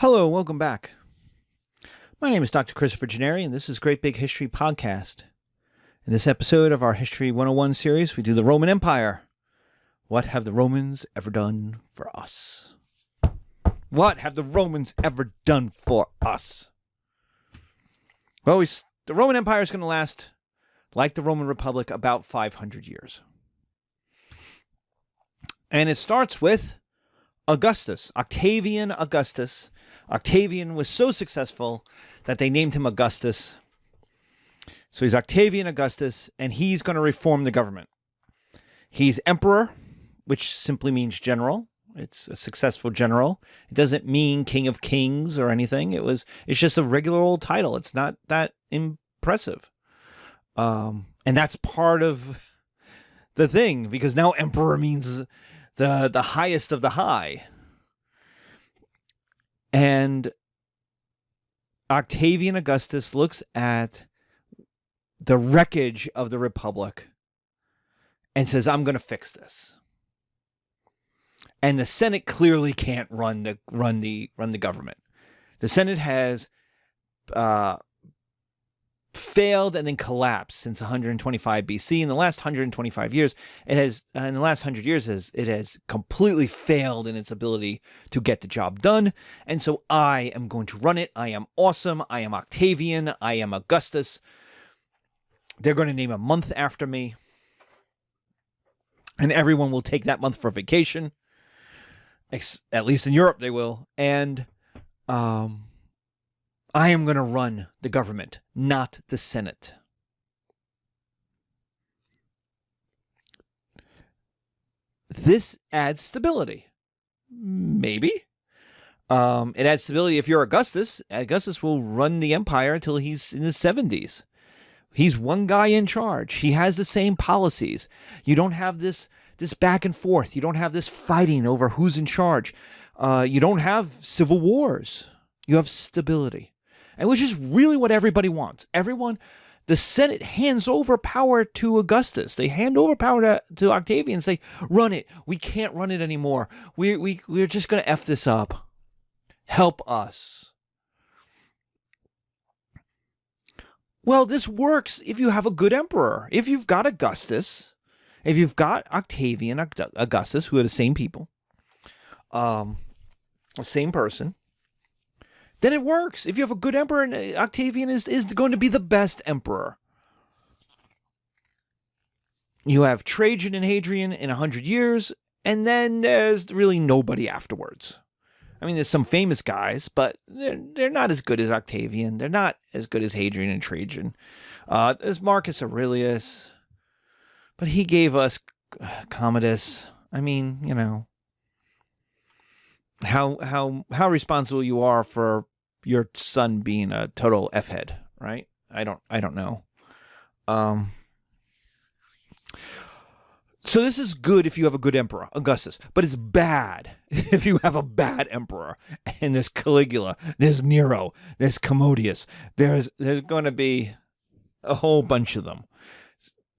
Hello, and welcome back. My name is Dr. Christopher Gennari, and this is Great Big History Podcast. In this episode of our History 101 series, we do the Roman Empire. What have the Romans ever done for us? What have the Romans ever done for us? Well, the Roman Empire is going to last, like the Roman Republic, about 500 years. And it starts with Augustus, Octavian Augustus. Octavian was so successful that they named him Augustus. So he's Octavian Augustus, and he's going to reform the government. He's emperor, which simply means general. It's a successful general. It doesn't mean king of kings or anything. It's just a regular old title. It's not that impressive. And that's part of the thing, because now emperor means the highest of the high. And Octavian Augustus looks at the wreckage of the Republic and says, I'm going to fix this. And the Senate clearly can't run the government. The Senate has failed and then collapsed since 125 BC. In the last 125 years, it has completely failed in its ability to get the job done. And so I am going to run it. I am awesome. I am Octavian. I am Augustus. They're going to name a month after me. And everyone will take that month for vacation. At least in Europe, they will. And I am going to run the government, not the Senate. This adds stability. Maybe. It adds stability if you're Augustus. Augustus will run the empire until he's in his 70s. He's one guy in charge. He has the same policies. You don't have this back and forth. You don't have this fighting over who's in charge. You don't have civil wars. You have stability. And which is really what everybody wants. The Senate hands over power to Augustus. They hand over power to Octavian and say, run it. We can't run it anymore. We're just going to F this up. Help us. Well, this works if you have a good emperor. If you've got Augustus, if you've got Octavian Augustus, who are the same people, the same person, then it works. If you have a good emperor, and Octavian is going to be the best emperor. You have Trajan and Hadrian in 100 years, and then there's really nobody afterwards. I mean, there's some famous guys, but they're not as good as Octavian. They're not as good as Hadrian and Trajan. There's Marcus Aurelius, but he gave us Commodus. I mean, you know. How responsible you are for your son being a total F-head, right? I don't know. So this is good if you have a good emperor, Augustus, but it's bad if you have a bad emperor. And there's Caligula, there's Nero, there's Commodius. There's going to be a whole bunch of them.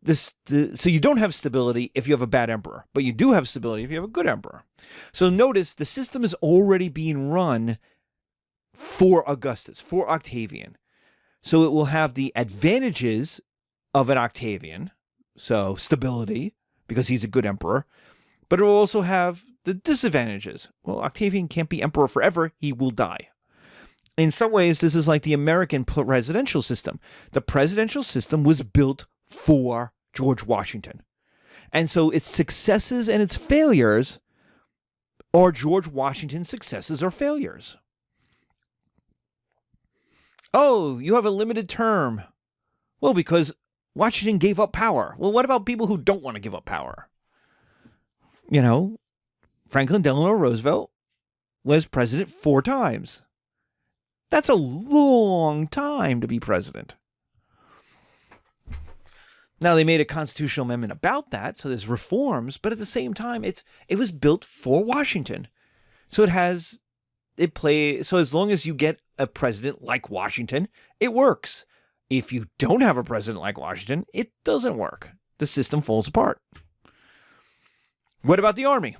So you don't have stability if you have a bad emperor, but you do have stability if you have a good emperor. So notice the system is already being run for Augustus, for Octavian. So it will have the advantages of an Octavian, so stability, because he's a good emperor, but it will also have the disadvantages. Well, Octavian can't be emperor forever. He will die. In some ways, this is like the American presidential system. The presidential system was built for George Washington. And so its successes and its failures are George Washington's successes or failures. Oh, you have a limited term. Well, because Washington gave up power. Well, what about people who don't want to give up power? You know, Franklin Delano Roosevelt was president 4 times. That's a long time to be president. Now, they made a constitutional amendment about that, so there's reforms, but at the same time, it was built for Washington. So so as long as you get a president like Washington, it works. If you don't have a president like Washington, it doesn't work. The system falls apart. What about the army?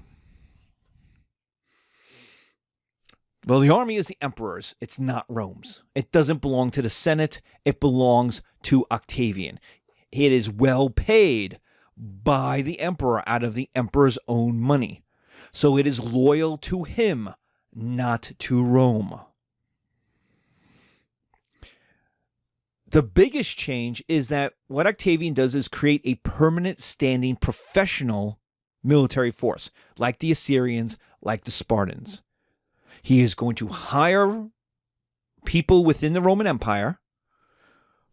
Well, the army is the emperor's. It's not Rome's. It doesn't belong to the Senate. It belongs to Octavian. It is well paid by the emperor out of the emperor's own money. So it is loyal to him, not to Rome. The biggest change is that what Octavian does is create a permanent standing professional military force, like the Assyrians, like the Spartans. He is going to hire people within the Roman Empire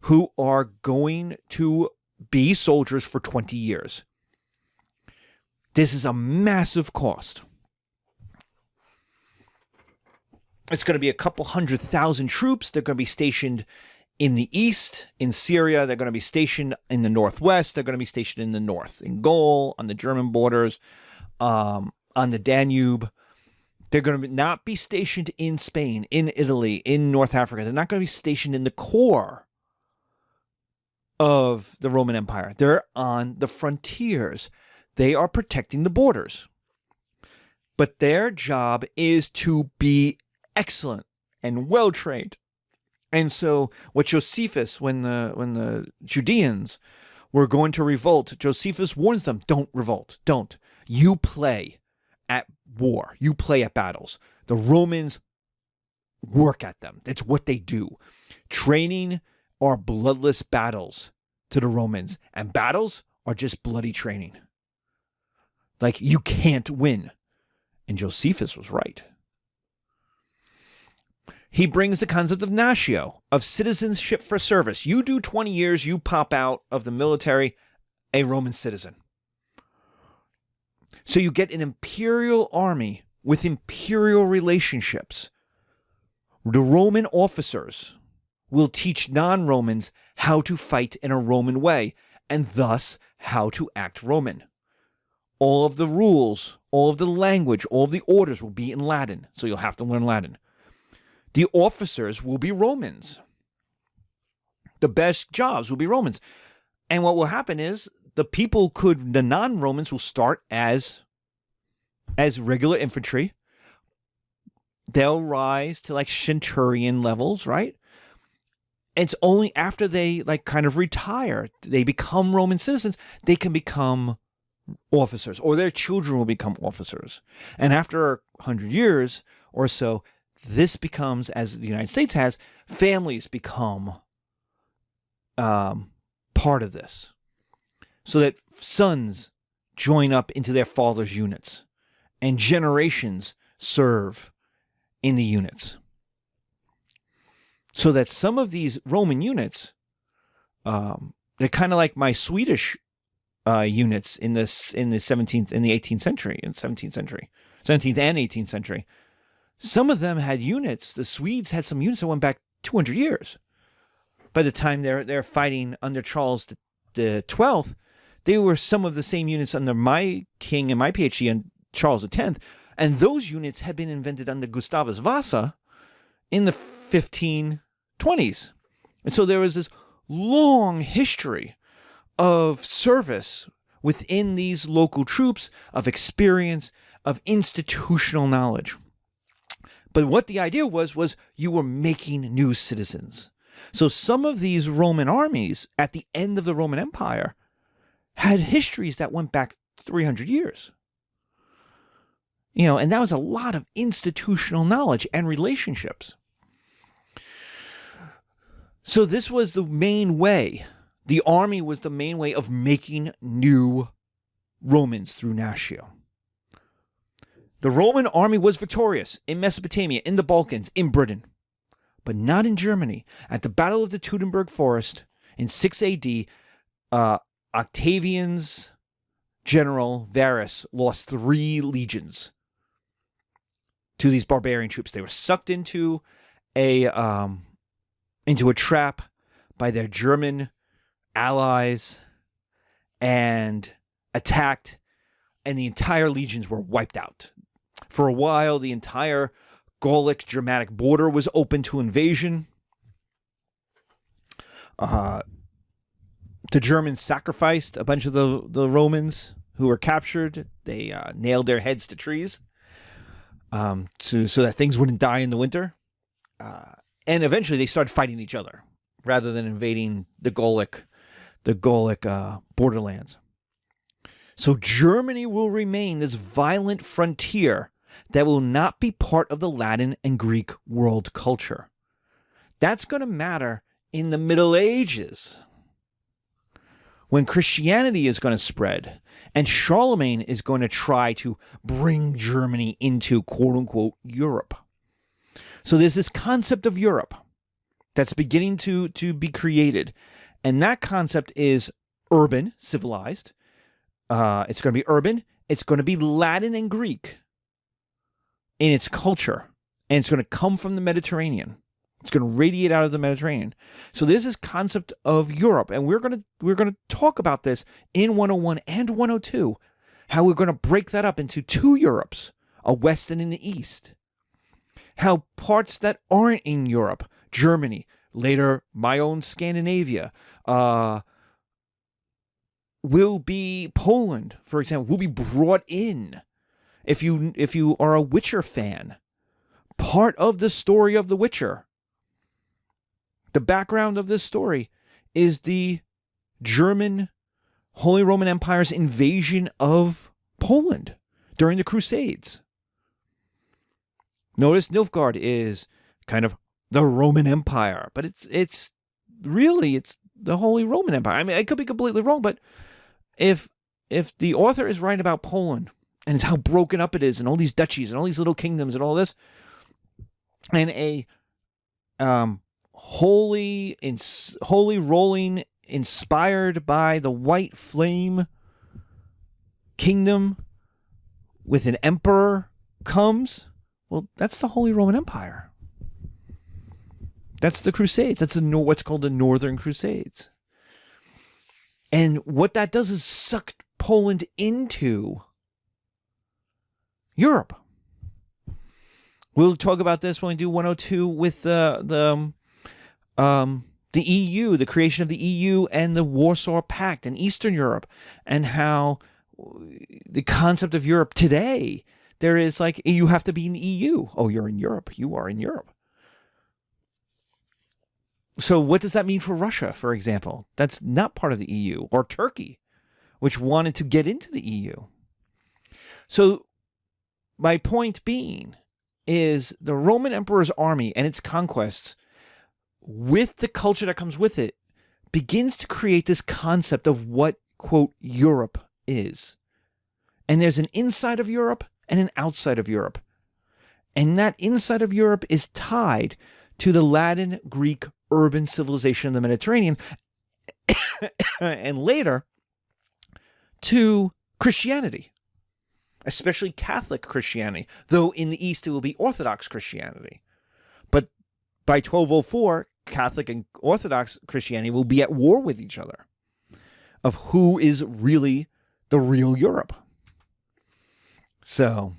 who are going to be soldiers for 20 years. This is a massive cost. It's going to be a couple 100,000 troops. They're going to be stationed in the east, in Syria. They're going to be stationed in the northwest. They're going to be stationed in the north, in Gaul, on the German borders, on the Danube. They're going to not be stationed in Spain, in Italy, in North Africa. They're not going to be stationed in the core of the Roman Empire. They're on the frontiers. They are protecting the borders. But their job is to be excellent and well-trained. And so what Josephus, when the Judeans were going to revolt, Josephus warns them, don't revolt, don't. You play at war. You play at battles. The Romans work at them. It's what they do. Training are bloodless battles to the Romans, and battles are just bloody training. Like, you can't win. And Josephus was right. He brings the concept of natio, of citizenship for service. You do 20 years, you pop out of the military, a Roman citizen. So you get an imperial army with imperial relationships. The Roman officers will teach non-Romans how to fight in a Roman way, and thus how to act Roman. All of the rules, all of the language, all of the orders will be in Latin, so you'll have to learn Latin. The officers will be Romans. The best jobs will be Romans. And what will happen is the non-Romans will start as regular infantry. They'll rise to like centurion levels, right? It's only after they like kind of retire, they become Roman citizens, they can become officers, or their children will become officers. And after 100 years or so, this becomes, as the United States has, families become part of this. So that sons join up into their father's units, and generations serve in the units. So that some of these Roman units, they're kind of like my Swedish units in the 17th and 18th century, 17th and 18th century. Some of them had units. The Swedes had some units that went back 200 years. By the time they're fighting under Charles the 12th, they were some of the same units under my king and my PhD and Charles X, and those units had been invented under Gustavus Vasa in the 1520s. And so there was this long history of service within these local troops, of experience, of institutional knowledge. But what the idea was you were making new citizens. So some of these Roman armies at the end of the Roman Empire had histories that went back 300 years. And that was a lot of institutional knowledge and relationships. So this was the main way. The army was the main way of making new Romans through natio. The Roman army was victorious in Mesopotamia, in the Balkans, in Britain, but not in Germany. At the Battle of the Teutoburg Forest in 6 AD, Octavian's general Varus lost 3 legions to these barbarian troops. They were sucked into a trap by their German allies and attacked, and the entire legions were wiped out. For a while, the entire Gallic-Germanic border was open to invasion. The Germans sacrificed a bunch of the Romans who were captured. They nailed their heads to trees. so that things wouldn't die in the winter. And eventually they started fighting each other rather than invading the Gallic borderlands. So Germany will remain this violent frontier that will not be part of the Latin and Greek world culture. That's going to matter in the Middle Ages, when Christianity is going to spread and Charlemagne is going to try to bring Germany into quote-unquote Europe. So there's this concept of Europe that's beginning to be created. And that concept is urban, civilized. It's going to be urban. It's going to be Latin and Greek in its culture. And it's going to come from the Mediterranean. It's going to radiate out of the Mediterranean. So there's this concept of Europe. And we're going to talk about this in 101 and 102, how we're going to break that up into two Europes, a West and an East. How parts that aren't in Europe, Germany, later my own Scandinavia, will be Poland, for example, will be brought in. If you are a Witcher fan, part of the story of The Witcher, the background of this story is the German Holy Roman Empire's invasion of Poland during the Crusades. Notice Nilfgaard is kind of the Roman Empire, but it's really the Holy Roman Empire. I mean, I could be completely wrong, but if the author is right about Poland and it's how broken up it is, and all these duchies and all these little kingdoms and all this, and a holy rolling inspired by the white flame kingdom with an emperor comes, well, that's the Holy Roman Empire. That's the Crusades. That's what's called the Northern Crusades. And what that does is suck Poland into Europe. We'll talk about this when we do 102 with the EU, the creation of the EU and the Warsaw Pact in Eastern Europe, and how the concept of Europe today, there is like, you have to be in the EU. Oh, you're in Europe. You are in Europe. So what does that mean for Russia, for example? That's not part of the EU. Or Turkey, which wanted to get into the EU. So my point being is the Roman Emperor's army and its conquests, with the culture that comes with it, begins to create this concept of what, quote, Europe is. And there's an inside of Europe and an outside of Europe. And that inside of Europe is tied to the Latin, Greek, urban civilization of the Mediterranean, and later to Christianity, especially Catholic Christianity, though in the East it will be Orthodox Christianity. But by 1204, Catholic and Orthodox Christianity will be at war with each other of who is really the real Europe. So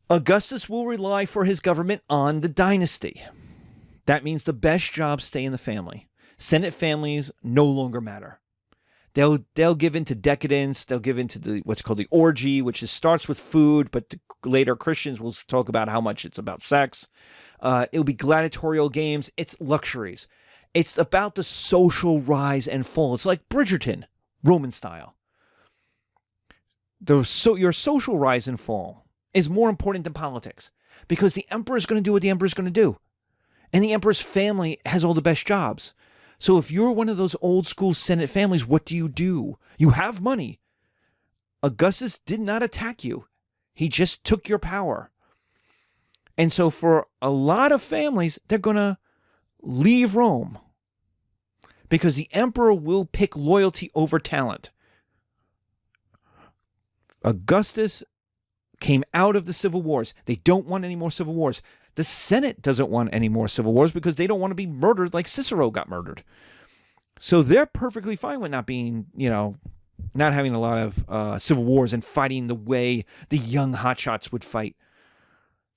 Augustus will rely for his government on the dynasty. That means the best jobs stay in the family. Senate families no longer matter. They'll give in to decadence. They'll give in to what's called the orgy, which starts with food, but later Christians will talk about how much it's about sex. It'll be gladiatorial games. It's luxuries. It's about the social rise and fall. It's like Bridgerton, Roman style. Your social rise and fall is more important than politics, because the emperor is going to do what the emperor is going to do. And the emperor's family has all the best jobs. So if you're one of those old school Senate families, what do? You have money. Augustus did not attack you. He just took your power. And so for a lot of families, they're going to leave Rome because the emperor will pick loyalty over talent. Augustus came out of the civil wars. They don't want any more civil wars. The Senate doesn't want any more civil wars because they don't want to be murdered like Cicero got murdered. So they're perfectly fine with not being, not having a lot of civil wars and fighting the way the young hotshots would fight.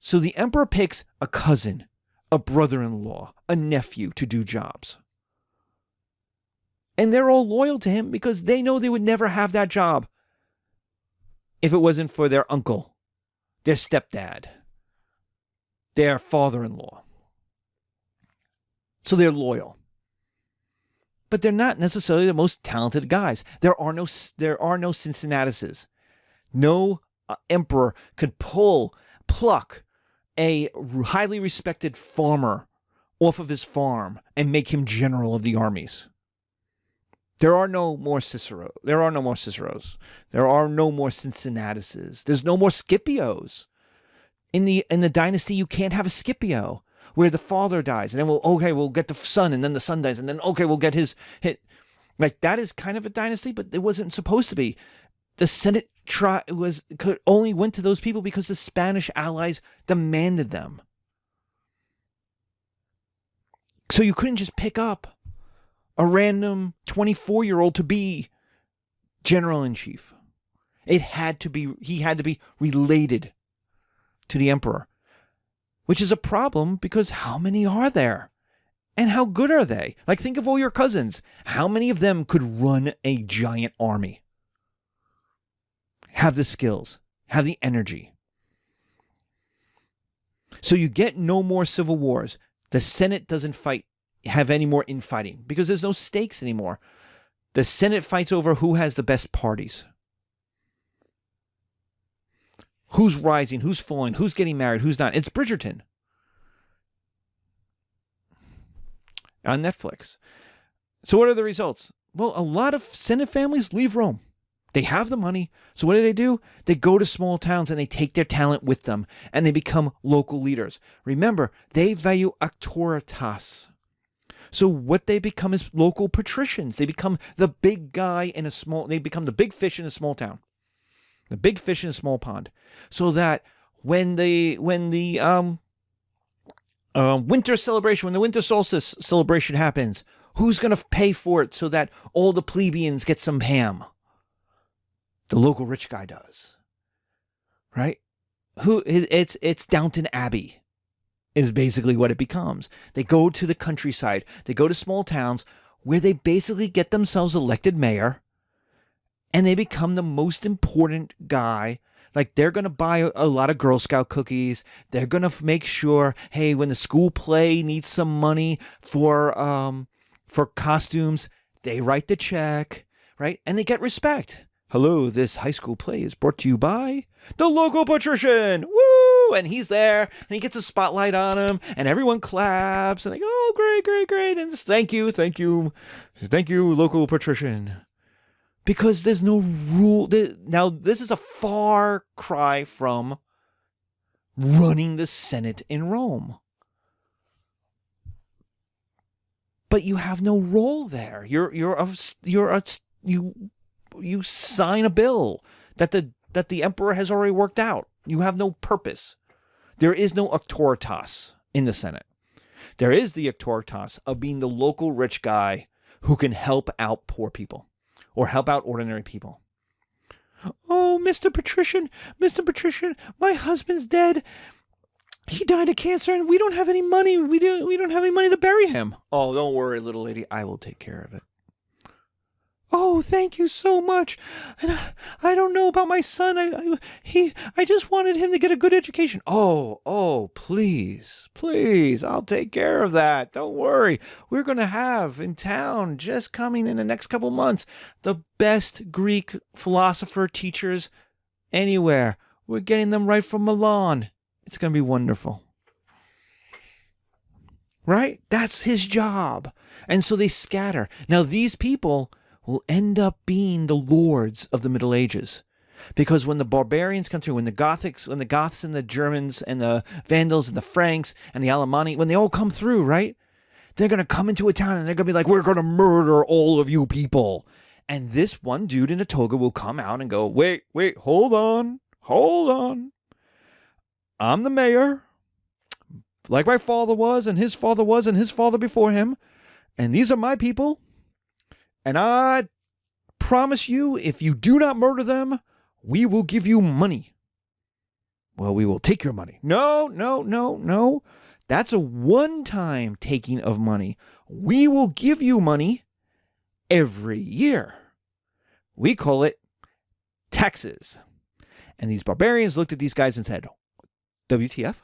So the emperor picks a cousin, a brother-in-law, a nephew to do jobs. And they're all loyal to him because they know they would never have that job. if it wasn't for their uncle, their stepdad, their father-in-law. So they're loyal. But they're not necessarily the most talented guys. There are no Cincinnatises. No emperor could pluck a highly respected farmer off of his farm and make him general of the armies. There are no more Ciceros. There are no more Cincinnatises. There's no more Scipios. In the dynasty, you can't have a Scipio where the father dies, and then we'll get the son, and then the son dies, and then we'll get his hit. Like, that is kind of a dynasty, but it wasn't supposed to be. The Senate only went to those people because the Spanish allies demanded them. So you couldn't just pick up a random 24-year-old to be general-in-chief. He had to be related to the emperor, which is a problem because how many are there? And how good are they? Like, think of all your cousins. How many of them could run a giant army? Have the skills, have the energy. So you get no more civil wars. The Senate doesn't have any more infighting because there's no stakes anymore. The Senate fights over who has the best parties. Who's rising, who's falling, who's getting married, who's not. It's Bridgerton on Netflix. So what are the results? Well, a lot of Senate families leave Rome. They have the money. So what do? They go to small towns and they take their talent with them and they become local leaders. Remember, they value auctoritas. So what they become is local patricians. They become the big guy they become the big fish in a small town. The big fish in a small pond. So that when the winter celebration, when the winter solstice celebration happens, who's going to pay for it so that all the plebeians get some ham? The local rich guy does, right? It's Downton Abbey is basically what it becomes. They go to the countryside. They go to small towns where they basically get themselves elected mayor, and they become the most important guy. Like, they're going to buy a lot of Girl Scout cookies. They're going to make sure, hey, when the school play needs some money for costumes, they write the check, right? And they get respect. Hello, this high school play is brought to you by the local patrician. Woo! And he's there, and he gets a spotlight on him, and everyone claps, and they go, oh, great, great, great. And just, thank you, local patrician. Because there's no rule. Now, this is a far cry from running the Senate in Rome. But you have no role there. You sign a bill that the emperor has already worked out. You have no purpose. There is no auctoritas in the Senate. There is the auctoritas of being the local rich guy who can help out poor people or help out ordinary people. Oh, Mr. Patrician, my husband's dead. He died of cancer and we don't have any money. We don't have any money to bury him. Oh, don't worry, little lady. I will take care of it. Oh, thank you so much. And I don't know about my son. I just wanted him to get a good education. Oh, please, I'll take care of that. Don't worry. We're going to have in town, just coming in the next couple months, the best Greek philosopher teachers anywhere. We're getting them right from Milan. It's going to be wonderful. Right? That's his job. And so they scatter. Now, these people will end up being the lords of the Middle Ages. Because when the barbarians come through, when the Goths and the Germans and the Vandals and the Franks and the Alemanni, when they all come through, right? They're going to come into a town and they're going to be like, we're going to murder all of you people. And this one dude in a toga will come out and go, wait, hold on. I'm the mayor, like my father was, and his father was, and his father before him. And these are my people. And I promise you, if you do not murder them, we will give you money. Well, we will take your money. No. That's a one-time taking of money. We will give you money every year. We call it taxes. And these barbarians looked at these guys and said, WTF?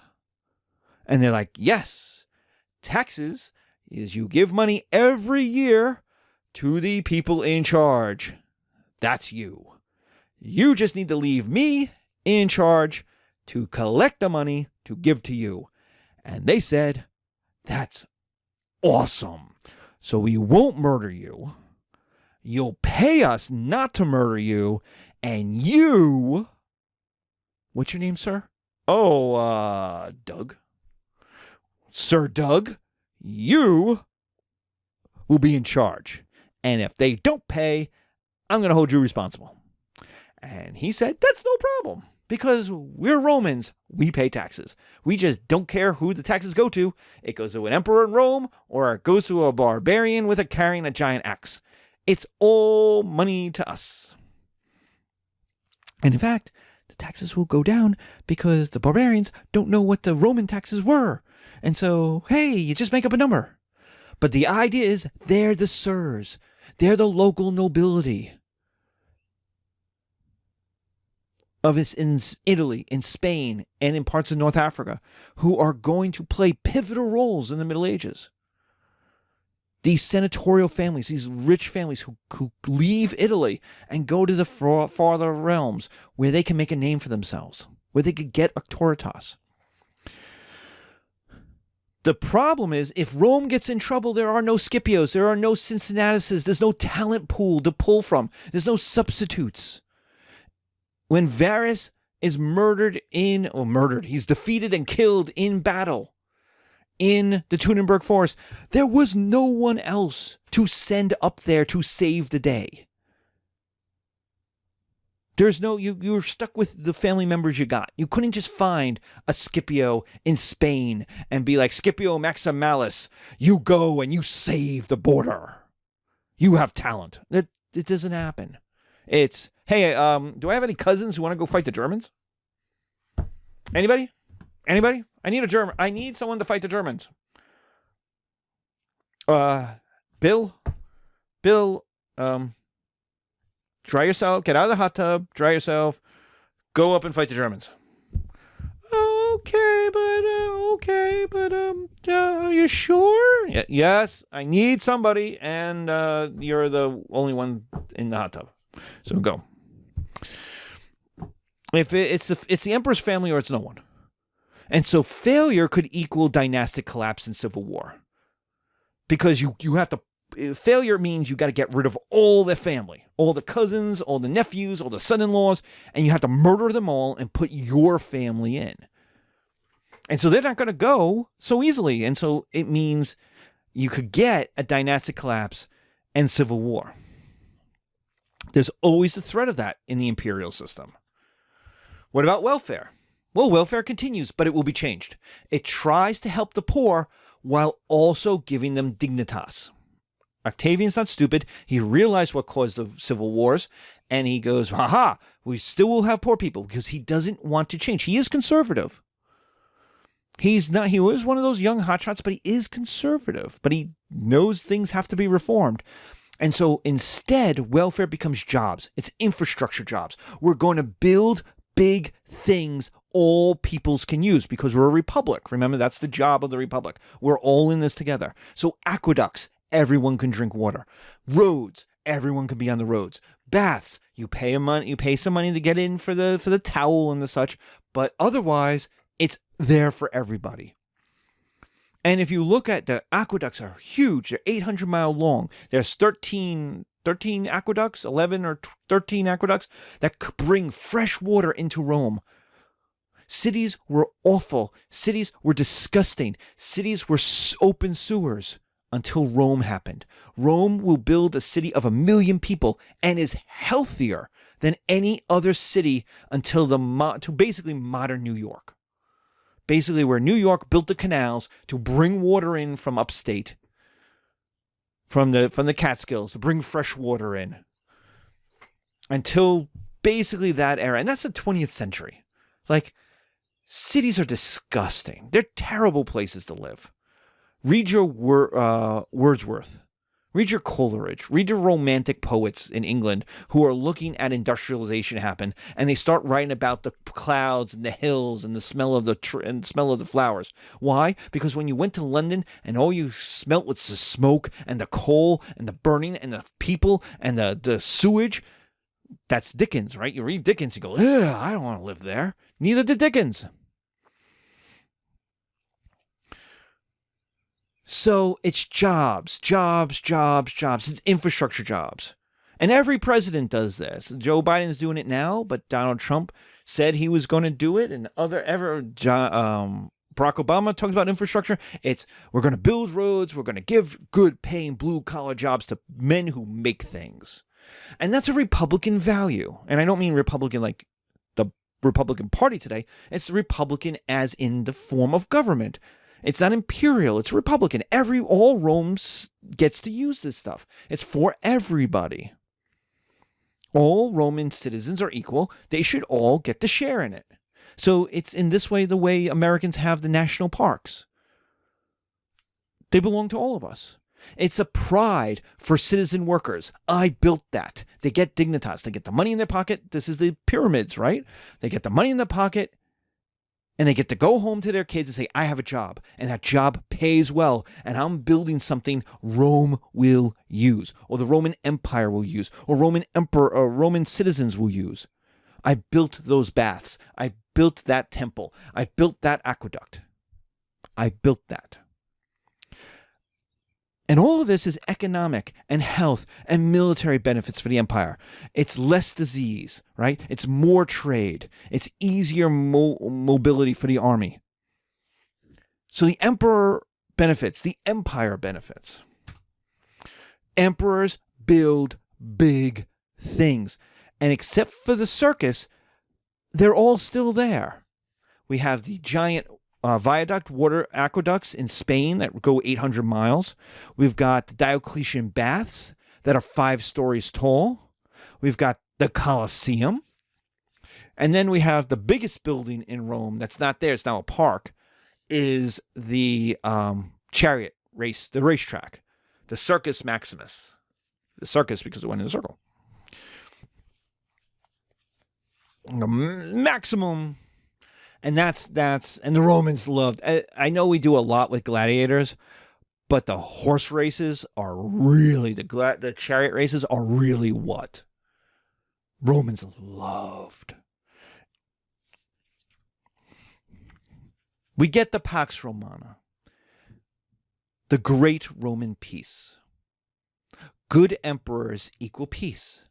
And they're like, yes, taxes is you give money every year to the people in charge. That's you. You just need to leave me in charge to collect the money to give to you. And they said, that's awesome. So we won't murder you. You'll pay us not to murder you. And you, what's your name, sir? Oh, Doug. Sir Doug, you will be in charge. And if they don't pay, I'm going to hold you responsible. And he said, that's no problem. Because we're Romans, we pay taxes. We just don't care who the taxes go to. It goes to an emperor in Rome, or it goes to a barbarian carrying a giant axe. It's all money to us. And in fact, the taxes will go down because the barbarians don't know what the Roman taxes were. And so, hey, you just make up a number. But the idea is they're the sirs. They're the local nobility of us in Italy, in Spain, and in parts of North Africa, who are going to play pivotal roles in the Middle Ages. These senatorial families, these rich families who leave Italy and go to the farther realms where they can make a name for themselves, where they could get auctoritas. The problem is, if Rome gets in trouble, there are no Scipios, there are no Cincinnatus, there's no talent pool to pull from, there's no substitutes. When Varus is he's defeated and killed in battle in the Teutoburg Forest, there was no one else to send up there to save the day. There's no, you were stuck with the family members you got. You couldn't just find a Scipio in Spain and be like, Scipio Maximalis, you go and you save the border. You have talent. It doesn't happen. It's, hey, do I have any cousins who want to go fight the Germans? Anybody? I need someone to fight the Germans. Bill, dry yourself, get out of the hot tub, dry yourself, go up and fight the Germans. Okay, but are you sure? Yes, I need somebody, and you're the only one in the hot tub. So go. If it's the emperor's family or it's no one. And so failure could equal dynastic collapse and civil war. Because you have to, failure means you got to get rid of all the family, all the cousins, all the nephews, all the son-in-laws, and you have to murder them all and put your family in. And so they're not going to go so easily. And so it means you could get a dynastic collapse and civil war. There's always the threat of that in the imperial system. What about welfare? Well, welfare continues, but it will be changed. It tries to help the poor while also giving them dignitas. Octavian's not stupid. He realized what caused the civil wars, and he goes, haha, we still will have poor people, because he doesn't want to change. He is conservative. He was one of those young hotshots, but he is conservative. But he knows things have to be reformed. And so instead, welfare becomes jobs. It's infrastructure jobs. We're going to build big things all peoples can use because we're a republic. Remember, that's the job of the republic. We're all in this together. So aqueducts, everyone can drink water. Roads, everyone can be on the roads. Baths, you pay some money to get in for the towel and the such, but otherwise it's there for everybody. And if you look at the aqueducts are huge. They're 800-mile long. There's 13 aqueducts, 11 or 13 aqueducts that bring fresh water into Rome. Cities were awful. Cities were disgusting. Cities were open sewers until Rome happened. Rome will build a city of 1 million people and is healthier than any other city until basically modern New York. Basically where New York built the canals to bring water in from upstate, from the Catskills, to bring fresh water in. Until basically that era. And that's the 20th century. Like, cities are disgusting. They're terrible places to live. Read your Wordsworth. Read your Coleridge. Read your romantic poets in England who are looking at industrialization happen, and they start writing about the clouds and the hills and the smell of the flowers. Why? Because when you went to London and all you smelt was the smoke and the coal and the burning and the people and the sewage. That's Dickens, right? You read Dickens, you go, ugh, I don't want to live there. Neither did Dickens. So it's jobs. It's infrastructure jobs. And every president does this. Joe Biden's doing it now, but Donald Trump said he was going to do it. And Barack Obama talked about infrastructure. We're going to build roads. We're going to give good paying blue collar jobs to men who make things. And that's a Republican value. And I don't mean Republican like the Republican Party today. It's Republican as in the form of government. It's not imperial. It's Republican. All Rome gets to use this stuff. It's for everybody. All Roman citizens are equal. They should all get to share in it. So it's in this way the way Americans have the national parks. They belong to all of us. It's a pride for citizen workers. I built that. They get dignitas. They get the money in their pocket. This is the pyramids, right? They get the money in their pocket. And they get to go home to their kids and say, I have a job, and that job pays well, and I'm building something Rome will use, or the Roman Empire will use, or Roman emperor or Roman citizens will use. I built those baths. I built that temple. I built that aqueduct. I built that. And all of this is economic and health and military benefits for the empire. It's less disease, right? It's more trade. It's easier mobility for the army. So the emperor benefits, the empire benefits. Emperors build big things. And except for the circus, they're all still there. We have the giant viaduct water aqueducts in Spain that go 800 miles. We've got the Diocletian baths that are 5 stories tall. We've got the Colosseum. And then we have the biggest building in Rome that's not there, it's now a park, is the chariot race, the racetrack, the Circus Maximus. The circus because it went in a circle. The maximum. And that's and the Romans loved. I know we do a lot with gladiators, but the horse races are really the chariot races are really what Romans loved. We get the Pax Romana, the great Roman peace. Good emperors equal peace.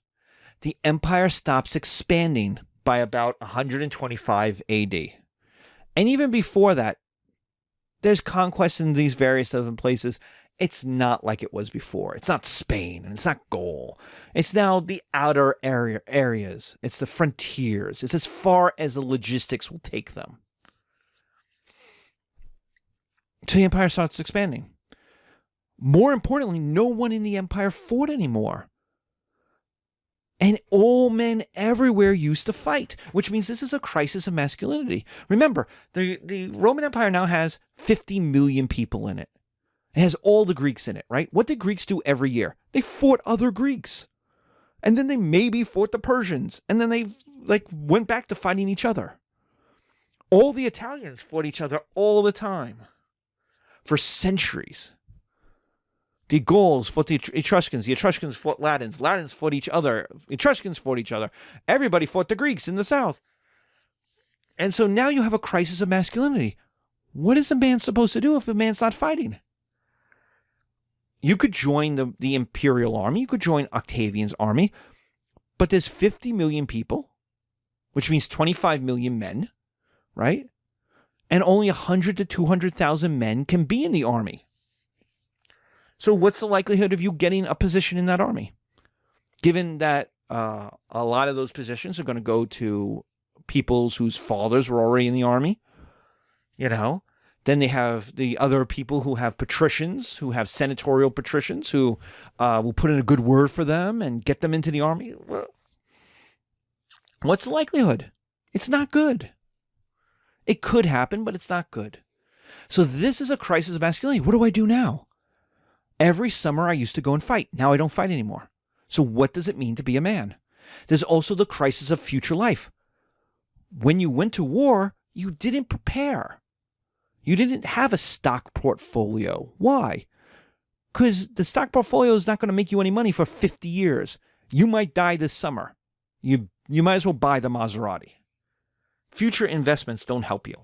The empire stops expanding by about 125 AD. And even before that, there's conquests in these various other places. It's not like it was before. It's not Spain, and it's not Gaul. It's now the outer areas. It's the frontiers. It's as far as the logistics will take them. So the empire starts expanding. More importantly, no one in the empire fought anymore. And all men everywhere used to fight, which means this is a crisis of masculinity. Remember, the Roman Empire now has 50 million people in it. It has all the Greeks in it, right? What did Greeks do every year? They fought other Greeks. And then they maybe fought the Persians. And then they went back to fighting each other. All the Italians fought each other all the time for centuries. The Gauls fought the Etruscans fought Latins fought each other, Etruscans fought each other, everybody fought the Greeks in the south. And so now you have a crisis of masculinity. What is a man supposed to do if a man's not fighting? You could join the imperial army, you could join Octavian's army, but there's 50 million people, which means 25 million men, right? And only 100 to 200,000 men can be in the army. So what's the likelihood of you getting a position in that army? Given that a lot of those positions are going to go to peoples whose fathers were already in the army, then they have the other people who have patricians, who have senatorial patricians, who will put in a good word for them and get them into the army. Well, what's the likelihood? It's not good. It could happen, but it's not good. So this is a crisis of masculinity. What do I do now? Every summer I used to go and fight. Now I don't fight anymore. So what does it mean to be a man? There's also the crisis of future life. When you went to war, you didn't prepare. You didn't have a stock portfolio. Why? Because the stock portfolio is not going to make you any money for 50 years. You might die this summer. You might as well buy the Maserati. Future investments don't help you.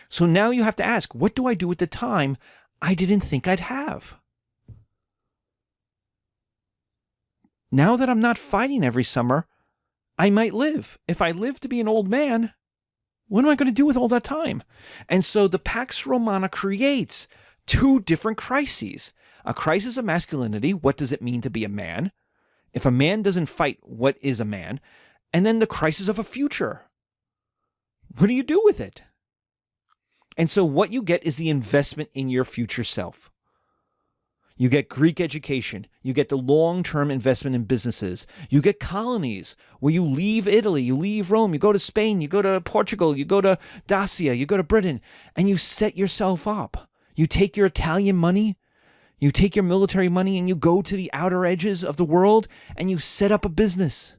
So now you have to ask, what do I do with the time I didn't think I'd have? Now that I'm not fighting every summer, I might live. If I live to be an old man, what am I going to do with all that time? And so the Pax Romana creates two different crises. A crisis of masculinity. What does it mean to be a man? If a man doesn't fight, what is a man? And then the crisis of a future. What do you do with it? And so what you get is the investment in your future self. You get Greek education. You get the long-term investment in businesses. You get colonies where you leave Italy, you leave Rome, you go to Spain, you go to Portugal, you go to Dacia, you go to Britain, and you set yourself up. You take your Italian money, you take your military money, and you go to the outer edges of the world, and you set up a business.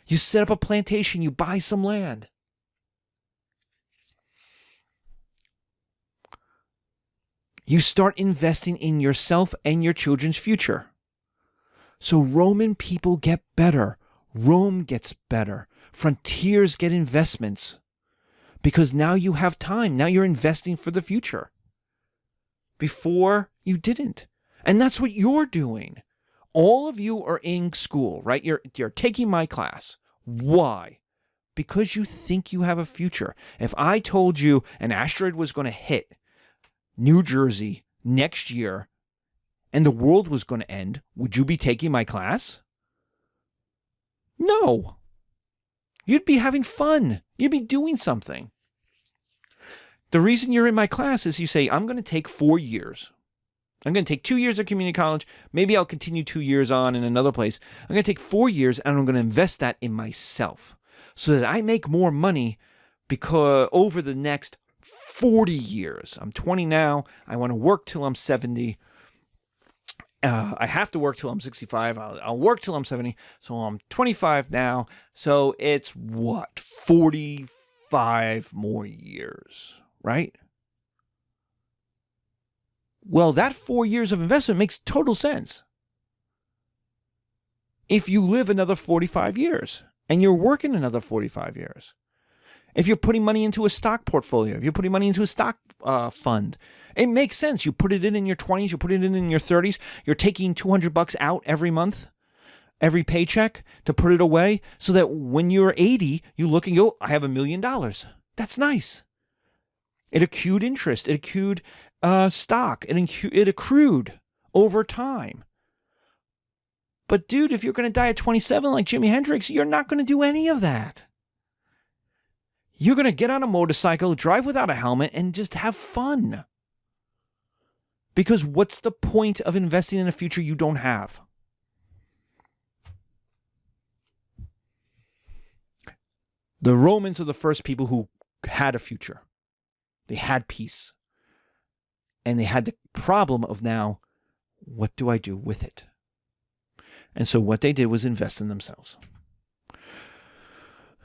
You set up a plantation, you buy some land. You start investing in yourself and your children's future. So Roman people get better. Rome gets better. Frontiers get investments. Because now you have time. Now you're investing for the future. Before, you didn't. And that's what you're doing. All of you are in school, right? You're taking my class. Why? Because you think you have a future. If I told you an asteroid was going to hit New Jersey next year and the world was going to end, would you be taking my class? No. You'd be having fun. You'd be doing something. The reason you're in my class is you say, I'm going to take 4 years. I'm going to take 2 years of community college. Maybe I'll continue 2 years on in another place. I'm going to take 4 years and I'm going to invest that in myself so that I make more money because over the next 40 years. I'm 20 now. I want to work till I'm 70. I have to work till I'm 65. I'll work till I'm 70. So I'm 25 now. So it's what? 45 more years, right? Well, that 4 years of investment makes total sense. If you live another 45 years and you're working another 45 years, if you're putting money into a stock portfolio, if you're putting money into a stock fund, it makes sense. You put it in your 20s, you put it in your 30s. You're taking $200 out every month, every paycheck to put it away so that when you're 80, you look and go, I have $1 million. That's nice. It accrued interest. It accrued stock. It accrued over time. But dude, if you're going to die at 27 like Jimi Hendrix, you're not going to do any of that. You're going to get on a motorcycle, drive without a helmet, and just have fun. Because what's the point of investing in a future you don't have? The Romans are the first people who had a future. They had peace. And they had the problem of now, what do I do with it? And so what they did was invest in themselves.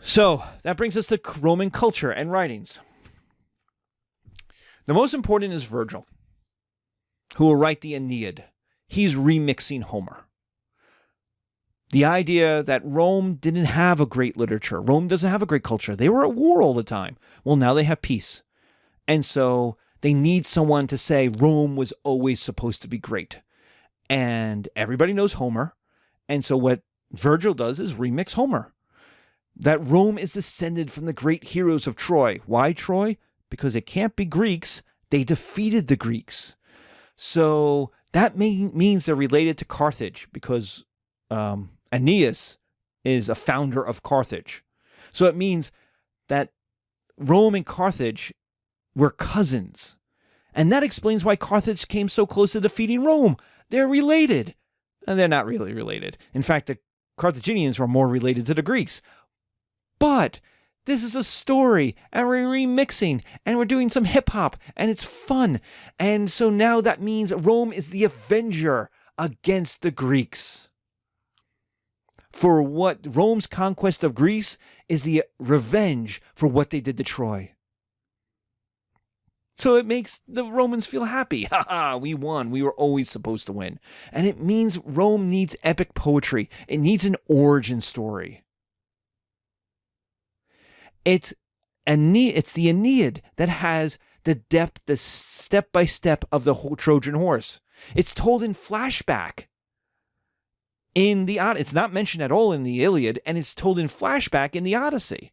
So that brings us to Roman culture and writings. The most important is Virgil, who will write the Aeneid. He's remixing Homer. The idea that Rome didn't have a great literature. Rome doesn't have a great culture. They were at war all the time. Well, now they have peace. And so they need someone to say Rome was always supposed to be great. And everybody knows Homer. And so what Virgil does is remix Homer. That Rome is descended from the great heroes of Troy. Why Troy? Because it can't be Greeks. They defeated the Greeks. So that means they're related to Carthage because Aeneas is a founder of Carthage. So it means that Rome and Carthage were cousins. And that explains why Carthage came so close to defeating Rome. They're related. And they're not really related. In fact, the Carthaginians were more related to the Greeks. But This is a story, and we're remixing, and we're doing some hip hop, and it's fun. And so now that means Rome is the avenger against the Greeks. For what Rome's conquest of Greece is the revenge for what they did to Troy. So it makes the Romans feel happy. Ha ha, we won. We were always supposed to win. And it means Rome needs epic poetry. It needs an origin story. It's the Aeneid that has the depth, the step-by-step of the whole Trojan horse. It's told in flashback. It's not mentioned at all in the Iliad, and it's told in flashback in the Odyssey.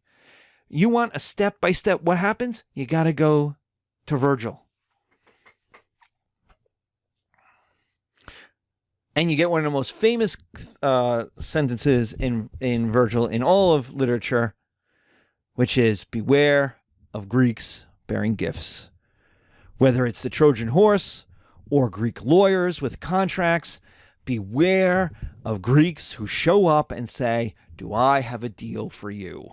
You want a step-by-step what happens? You got to go to Virgil. And you get one of the most famous sentences in Virgil in all of literature, which is, beware of Greeks bearing gifts. Whether it's the Trojan horse or Greek lawyers with contracts, beware of Greeks who show up and say, do I have a deal for you?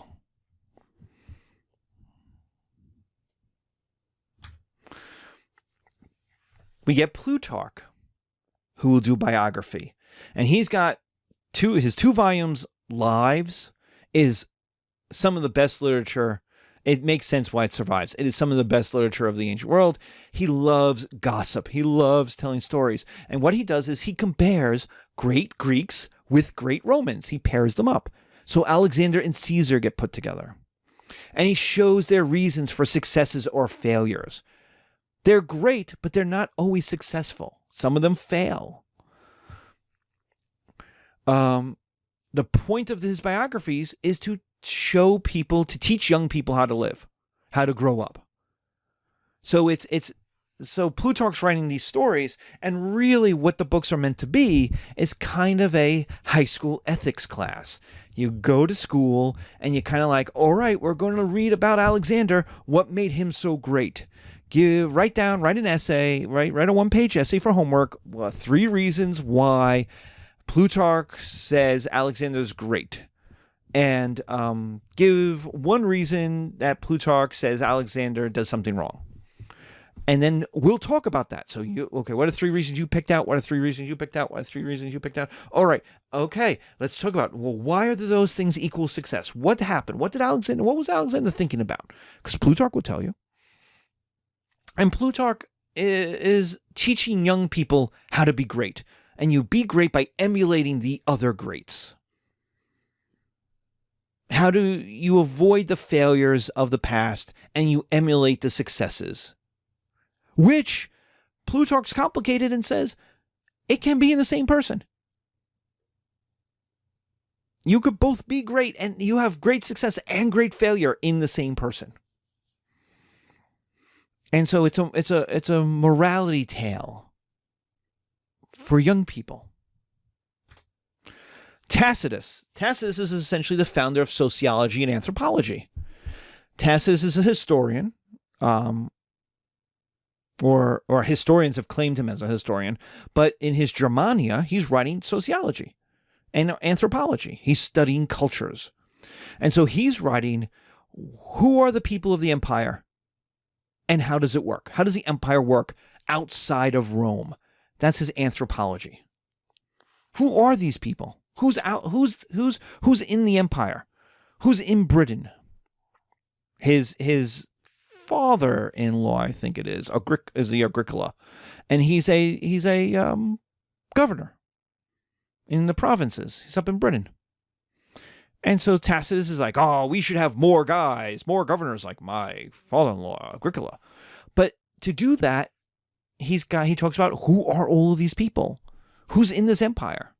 We get Plutarch, who will do biography. And he's got his 2 volumes, Lives, is some of the best literature. It makes sense why it survives. It is some of the best literature of the ancient world. He loves gossip. He loves telling stories. And what he does is he compares great Greeks with great Romans. He pairs them up. So Alexander and Caesar get put together. And he shows their reasons for successes or failures. They're great, but they're not always successful. Some of them fail. The point of his biographies is to show people, to teach young people how to live, how to grow up. So so Plutarch's writing these stories, and really what the books are meant to be is kind of a high school ethics class. You go to school and you kind of like, all right, we're going to read about Alexander. What made him so great? Write an essay, write a 1-page essay for homework. 3 reasons why Plutarch says Alexander's great. And give 1 reason that Plutarch says Alexander does something wrong. And then we'll talk about that. So what are 3 reasons you picked out? What are 3 reasons you picked out? What are 3 reasons you picked out? All right. Okay. Let's talk about, why are those things equal success? What happened? What was Alexander thinking about? Because Plutarch will tell you. And Plutarch is teaching young people how to be great. And you be great by emulating the other greats. How do you avoid the failures of the past and you emulate the successes? Which Plutarch's complicated and says it can be in the same person. You could both be great and you have great success and great failure in the same person. And so it's a morality tale for young people. Tacitus is essentially the founder of sociology and anthropology. Tacitus is a historian, or historians have claimed him as a historian, but in his Germania, he's writing sociology and anthropology. He's studying cultures. And so he's writing, who are the people of the empire? And how does it work? How does the empire work outside of Rome? That's his anthropology. Who are these people? Who's in the empire? Who's in Britain? His father-in-law, I think it is the Agricola, and he's a governor in the provinces. He's up in Britain. And so Tacitus is like, oh, we should have more governors like my father-in-law, Agricola. But to do that, he talks about, who are all of these people? Who's in this empire?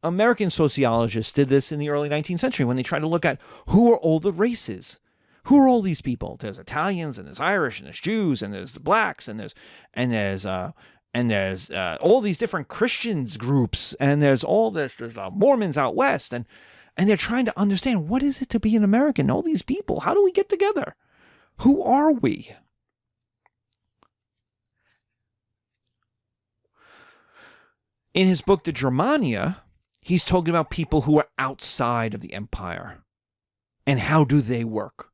American sociologists did this in the early 19th century when they tried to look at who are all the races. Who are all these people? There's Italians, and there's Irish, and there's Jews, and there's the blacks, and there's all these different Christians groups, and there's Mormons out west, and they're trying to understand, what is it to be an American? All these people, how do we get together? Who are we? In his book, De Germania, he's talking about people who are outside of the empire. And how do they work?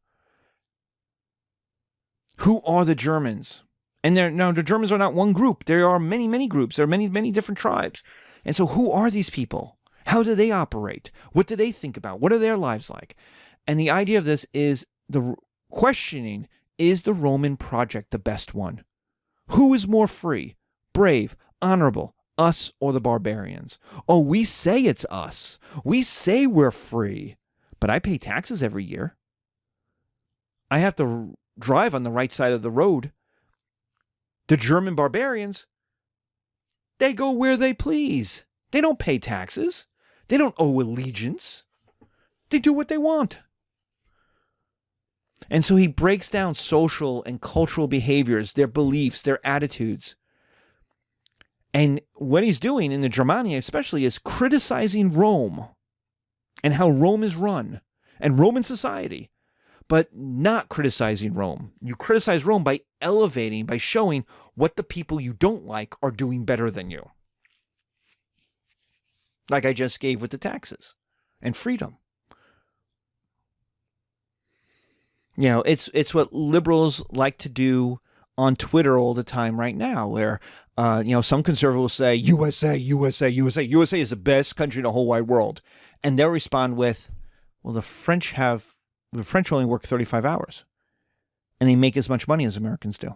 Who are the Germans? And the Germans are not one group. There are many, many groups. There are many, many different tribes. And so who are these people? How do they operate? What do they think about? What are their lives like? And the idea of this is the questioning, is the Roman project the best one? Who is more free, brave, honorable, us or the barbarians? Oh, we say it's us. We say we're free, but I pay taxes every year. I have to drive on the right side of the road. The German barbarians, they go where they please. They don't pay taxes. They don't owe allegiance. They do what they want. And so he breaks down social and cultural behaviors, their beliefs, their attitudes. And what he's doing in the Germania especially is criticizing Rome and how Rome is run and Roman society, but not criticizing Rome. You criticize Rome by elevating, by showing what the people you don't like are doing better than you. Like I just gave with the taxes and freedom. You know, it's what liberals like to do on Twitter all the time right now, where, some conservatives will say, USA, USA, USA, USA is the best country in the whole wide world. And they'll respond with, well, the French only work 35 hours and they make as much money as Americans do.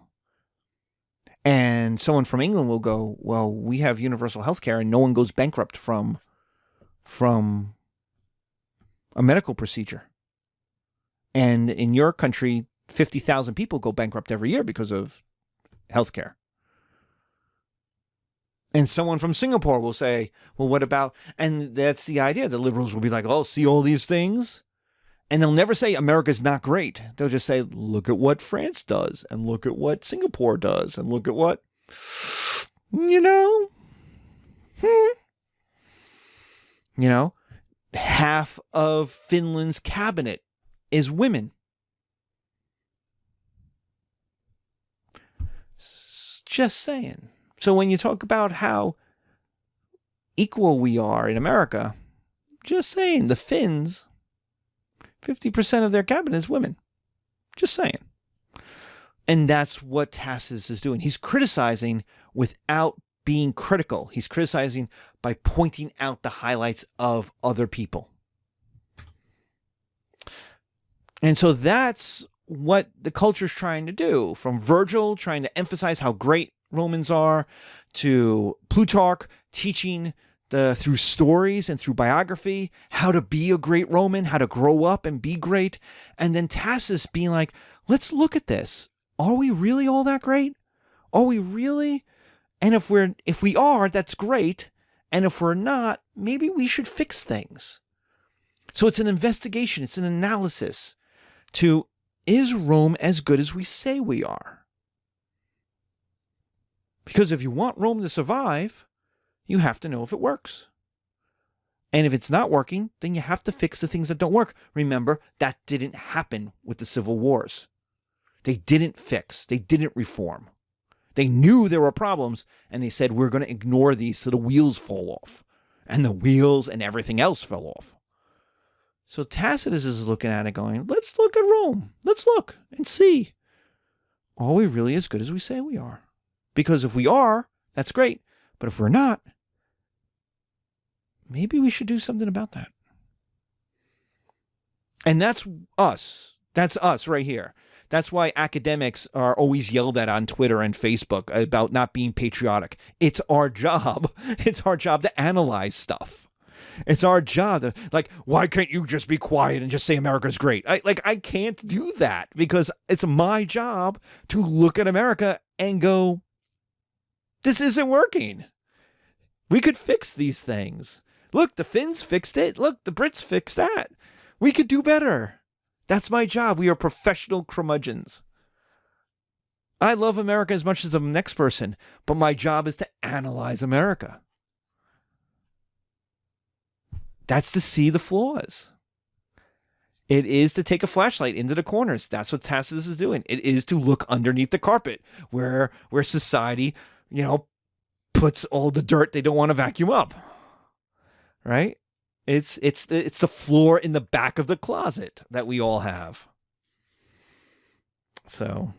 And someone from England will go, well, we have universal health care and no one goes bankrupt from a medical procedure. And in your country, 50,000 people go bankrupt every year because of healthcare. And someone from Singapore will say, well, what about, and that's the idea. The liberals will be like, oh, see all these things? And they'll never say America's not great. They'll just say, look at what France does, and look at what Singapore does, and look at what, half of Finland's cabinet is women. Just saying. So when you talk about how equal we are in America, just saying, the Finns, 50% of their cabinet is women. Just saying. And that's what Tacitus is doing. He's criticizing without being critical. He's criticizing by pointing out the highlights of other people. And so that's what the culture's trying to do. From Virgil trying to emphasize how great Romans are, to Plutarch teaching through stories and through biography how to be a great Roman, how to grow up and be great. And then Tacitus being like, let's look at this. Are we really all that great? Are we really? And if we are, that's great. And if we're not, maybe we should fix things. So it's an investigation. It's an analysis to, is Rome as good as we say we are? Because if you want Rome to survive, you have to know if it works. And if it's not working, then you have to fix the things that don't work. Remember, that didn't happen with the civil wars. They didn't fix. They didn't reform. They knew there were problems, and they said, we're going to ignore these so the wheels fall off. And the wheels and everything else fell off. So Tacitus is looking at it going, let's look at Rome. Let's look and see. Are we really as good as we say we are? Because if we are, that's great. But if we're not, maybe we should do something about that. And that's us. That's us right here. That's why academics are always yelled at on Twitter and Facebook about not being patriotic. It's our job. It's our job to analyze stuff. It's our job to, why can't you just be quiet and just say America's great? I can't do that because it's my job to look at America and go, this isn't working. We could fix these things. Look, the Finns fixed it. Look, the Brits fixed that. We could do better. That's my job. We are professional curmudgeons. I love America as much as the next person, but my job is to analyze America. That's to see the flaws. It is to take a flashlight into the corners. That's what Tacitus is doing. It is to look underneath the carpet where society, puts all the dirt they don't want to vacuum up. Right? It's the floor in the back of the closet that we all have. So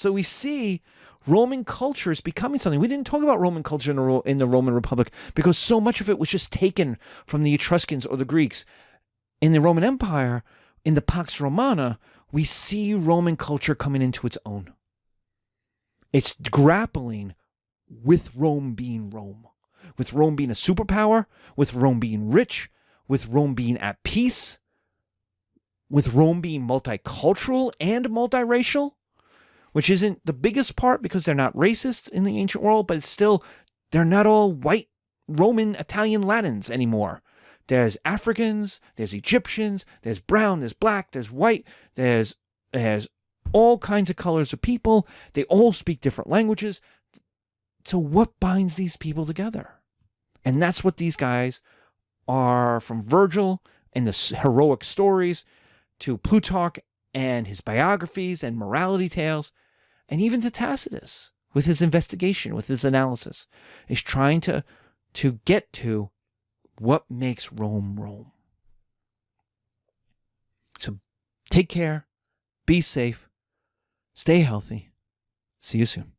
we see Roman culture is becoming something. We didn't talk about Roman culture in the Roman Republic because so much of it was just taken from the Etruscans or the Greeks. In the Roman Empire, in the Pax Romana, we see Roman culture coming into its own. It's grappling with Rome being Rome, with Rome being a superpower, with Rome being rich, with Rome being at peace, with Rome being multicultural and multiracial, which isn't the biggest part because they're not racist in the ancient world, but it's still, they're not all white Roman, Italian, Latins anymore. There's Africans, there's Egyptians, there's brown, there's black, there's white, there's all kinds of colors of people. They all speak different languages. So what binds these people together? And that's what these guys are, from Virgil and the heroic stories to Plutarch and his biographies and morality tales, and even to Tacitus with his investigation, with his analysis, is trying to get to what makes Rome Rome. So take care, be safe, stay healthy. See you soon.